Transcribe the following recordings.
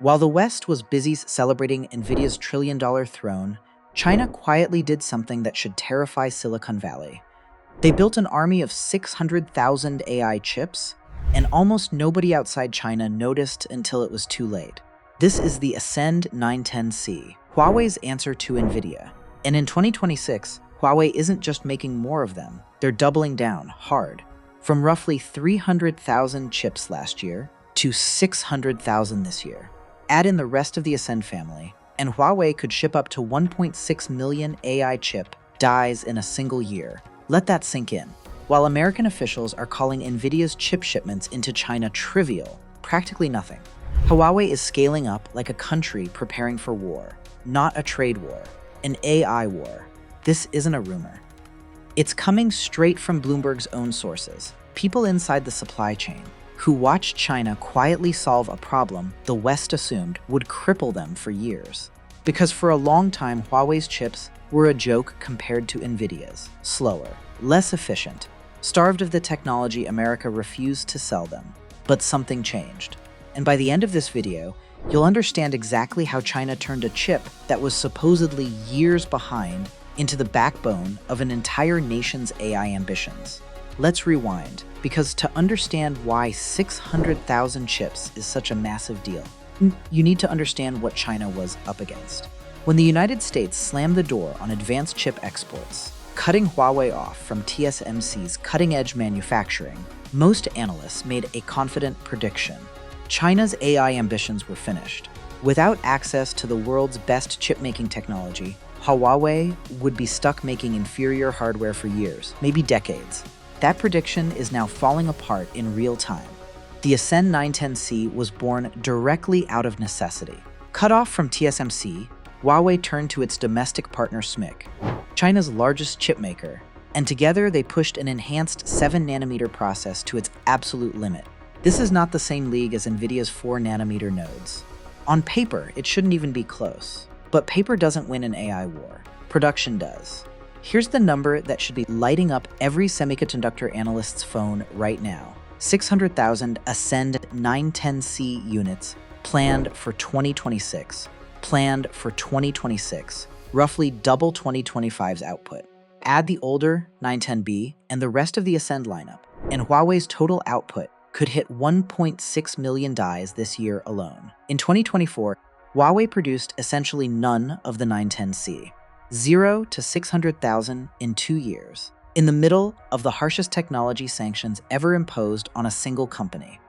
While the West was busy celebrating Nvidia's trillion-dollar throne, China quietly did something that should terrify Silicon Valley. They built an army of 600,000 AI chips, and almost nobody outside China noticed until it was too late. This is the Ascend 910C, Huawei's answer to Nvidia. And in 2026, Huawei isn't just making more of them, they're doubling down hard. From roughly 300,000 chips last year to 600,000 this year. Add in the rest of the Ascend family, and Huawei could ship up to 1.6 million AI chip dies in a single year. Let that sink in. While American officials are calling Nvidia's chip shipments into China trivial, practically nothing, Huawei is scaling up like a country preparing for war, not a trade war, an AI war. This isn't a rumor. It's coming straight from Bloomberg's own sources, people inside the supply chain, who watched China quietly solve a problem the West assumed would cripple them for years. Because for a long time, Huawei's chips were a joke compared to Nvidia's, slower, less efficient, starved of the technology America refused to sell them. But something changed. And by the end of this video, you'll understand exactly how China turned a chip that was supposedly years behind into the backbone of an entire nation's AI ambitions. Let's rewind, because to understand why 600,000 chips is such a massive deal, you need to understand what China was up against. When the United States slammed the door on advanced chip exports, cutting Huawei off from TSMC's cutting-edge manufacturing, most analysts made a confident prediction. China's AI ambitions were finished. Without access to the world's best chip-making technology, Huawei would be stuck making inferior hardware for years, maybe decades. That prediction is now falling apart in real time. The Ascend 910C was born directly out of necessity. Cut off from TSMC, Huawei turned to its domestic partner SMIC, China's largest chipmaker, and together they pushed an enhanced 7nm process to its absolute limit. This is not the same league as Nvidia's 4nm nodes. On paper, it shouldn't even be close. But paper doesn't win an AI war. Production does. Here's the number that should be lighting up every semiconductor analyst's phone right now. 600,000 Ascend 910C units planned for 2026. Planned for 2026, roughly double 2025's output. Add the older 910B and the rest of the Ascend lineup, and Huawei's total output could hit 1.6 million dies this year alone. In 2024, Huawei produced essentially none of the 910C. 0 to 600,000 in 2 years, in the middle of the harshest technology sanctions ever imposed on a single company.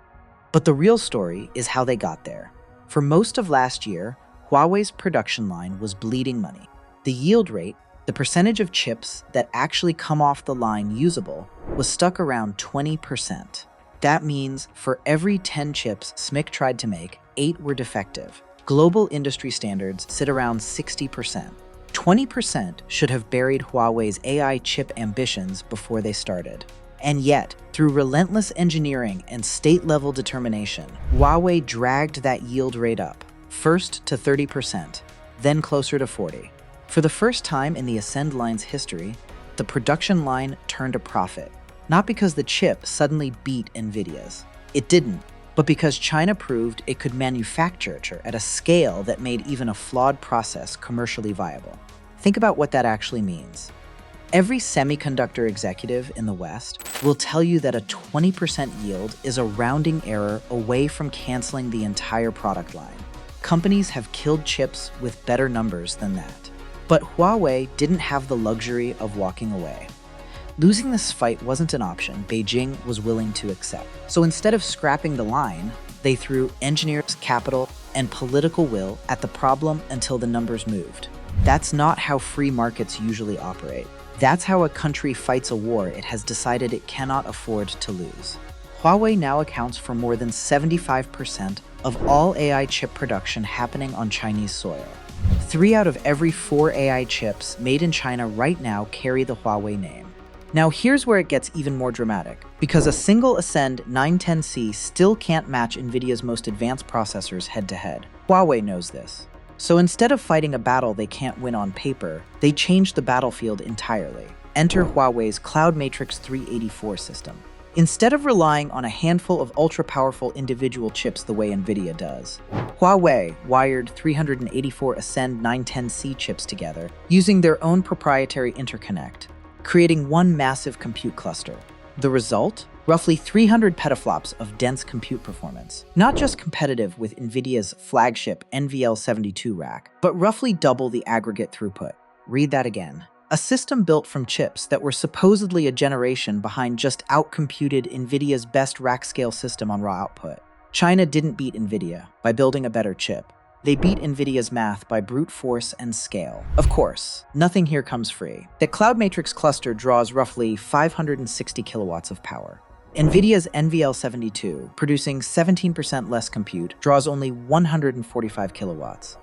But the real story is how they got there. For most of last year, Huawei's production line was bleeding money. The yield rate, the percentage of chips that actually come off the line usable, was stuck around 20%. That means for every 10 chips SMIC tried to make, 8 were defective. Global industry standards sit around 60%. 20% should have buried Huawei's AI chip ambitions before they started. And yet, through relentless engineering and state-level determination, Huawei dragged that yield rate up, first to 30%, then closer to 40%. For the first time in the Ascend line's history, the production line turned a profit. Not because the chip suddenly beat Nvidia's. It didn't. But because China proved it could manufacture at a scale that made even a flawed process commercially viable. Think about what that actually means. Every semiconductor executive in the West will tell you that a 20% yield is a rounding error away from canceling the entire product line. Companies have killed chips with better numbers than that. But Huawei didn't have the luxury of walking away. Losing this fight wasn't an option Beijing was willing to accept. So instead of scrapping the line, they threw engineers, capital, and political will at the problem until the numbers moved. That's not how free markets usually operate. That's how a country fights a war it has decided it cannot afford to lose. Huawei now accounts for more than 75% of all AI chip production happening on Chinese soil. 3 out of every 4 AI chips made in China right now carry the Huawei name. Now here's where it gets even more dramatic, because a single Ascend 910C still can't match Nvidia's most advanced processors head-to-head. Huawei knows this. So instead of fighting a battle they can't win on paper, they changed the battlefield entirely. Enter Huawei's CloudMatrix 384 system. instead of relying on a handful of ultra-powerful individual chips the way Nvidia does. Huawei wired 384 Ascend 910C chips together using their own proprietary interconnect, creating one massive compute cluster. The result? Roughly 300 petaflops of dense compute performance. Not just competitive with Nvidia's flagship NVL72 rack, but roughly double the aggregate throughput. Read that again. A system built from chips that were supposedly a generation behind just outcomputed Nvidia's best rack-scale system on raw output. China didn't beat Nvidia by building a better chip. They beat Nvidia's math by brute force and scale. Of course, nothing here comes free. The CloudMatrix cluster draws roughly 560 kilowatts of power. Nvidia's NVL72, producing 17% less compute, draws only 145 kilowatts.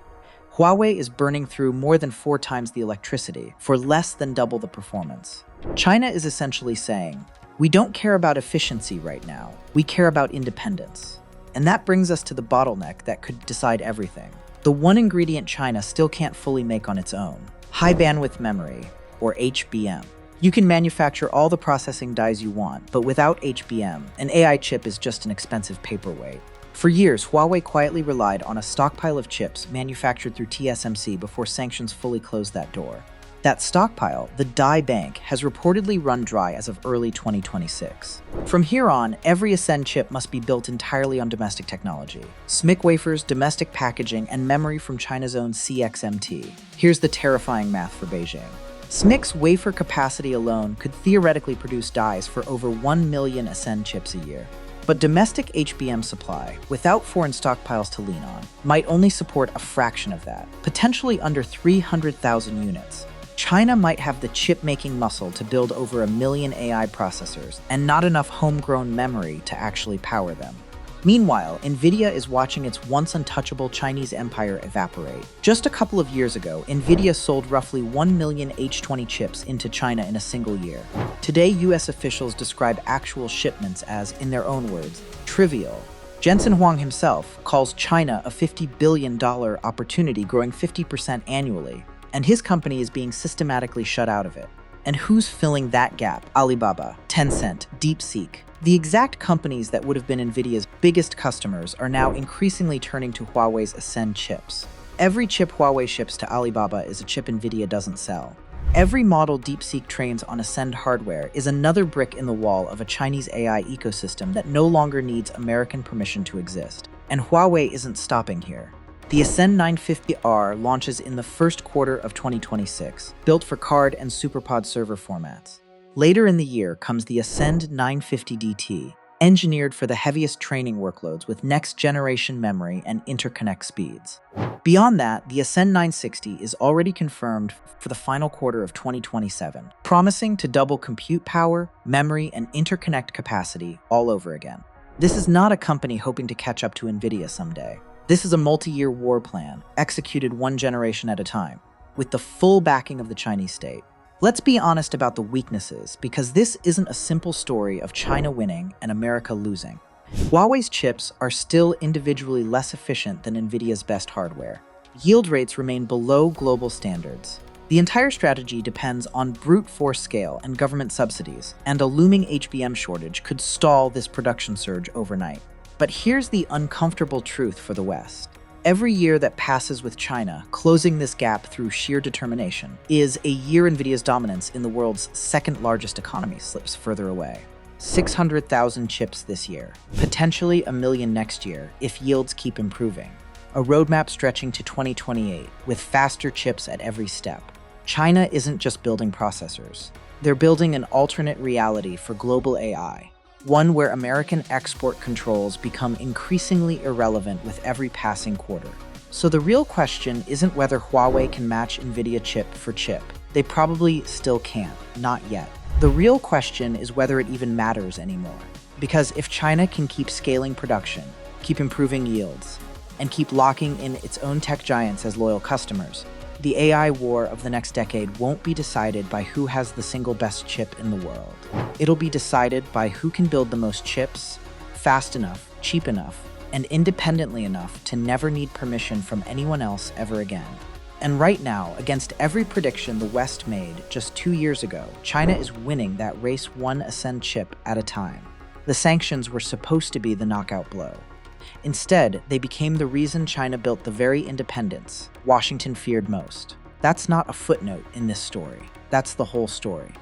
Huawei is burning through more than 4 times the electricity for less than double the performance. China is essentially saying, we don't care about efficiency right now, we care about independence. And that brings us to the bottleneck that could decide everything. The one ingredient China still can't fully make on its own: high bandwidth memory, or HBM. You can manufacture all the processing dies you want, but without HBM, an AI chip is just an expensive paperweight. For years, Huawei quietly relied on a stockpile of chips manufactured through TSMC before sanctions fully closed that door. That stockpile, the die bank, has reportedly run dry as of early 2026. From here on, every Ascend chip must be built entirely on domestic technology. SMIC wafers, domestic packaging, and memory from China's own CXMT. Here's the terrifying math for Beijing. SMIC's wafer capacity alone could theoretically produce dies for over 1 million Ascend chips a year. But domestic HBM supply, without foreign stockpiles to lean on, might only support a fraction of that, potentially under 300,000 units. China might have the chip-making muscle to build over 1 million AI processors, and not enough homegrown memory to actually power them. Meanwhile, Nvidia is watching its once untouchable Chinese empire evaporate. Just a couple of years ago, Nvidia sold roughly 1 million H20 chips into China in a single year. Today, US officials describe actual shipments as, in their own words, trivial. Jensen Huang himself calls China a $50 billion opportunity growing 50% annually, and his company is being systematically shut out of it. And who's filling that gap? Alibaba, Tencent, DeepSeek. The exact companies that would have been Nvidia's biggest customers are now increasingly turning to Huawei's Ascend chips. Every chip Huawei ships to Alibaba is a chip Nvidia doesn't sell. Every model DeepSeek trains on Ascend hardware is another brick in the wall of a Chinese AI ecosystem that no longer needs American permission to exist. And Huawei isn't stopping here. The Ascend 950R launches in the first quarter of 2026, built for card and SuperPod server formats. Later in the year comes the Ascend 950DT, engineered for the heaviest training workloads with next-generation memory and interconnect speeds. Beyond that, the Ascend 960 is already confirmed for the final quarter of 2027, promising to double compute power, memory, and interconnect capacity all over again. This is not a company hoping to catch up to Nvidia someday. This is a multi-year war plan, executed one generation at a time, with the full backing of the Chinese state. Let's be honest about the weaknesses, because this isn't a simple story of China winning and America losing. Huawei's chips are still individually less efficient than Nvidia's best hardware. Yield rates remain below global standards. The entire strategy depends on brute force scale and government subsidies, and a looming HBM shortage could stall this production surge overnight. But here's the uncomfortable truth for the West. Every year that passes with China closing this gap through sheer determination is a year Nvidia's dominance in the world's second largest economy slips further away. 600,000 chips this year, potentially 1 million next year if yields keep improving. A roadmap stretching to 2028 with faster chips at every step. China isn't just building processors. They're building an alternate reality for global AI. One where American export controls become increasingly irrelevant with every passing quarter. So the real question isn't whether Huawei can match Nvidia chip for chip. They probably still can't, not yet. The real question is whether it even matters anymore. Because if China can keep scaling production, keep improving yields, and keep locking in its own tech giants as loyal customers, the AI war of the next decade won't be decided by who has the single best chip in the world. It'll be decided by who can build the most chips, fast enough, cheap enough, and independently enough to never need permission from anyone else ever again. And right now, against every prediction the West made just 2 years ago, China is winning that race one Ascend chip at a time. The sanctions were supposed to be the knockout blow. Instead, they became the reason China built the very independence Washington feared most. That's not a footnote in this story. That's the whole story.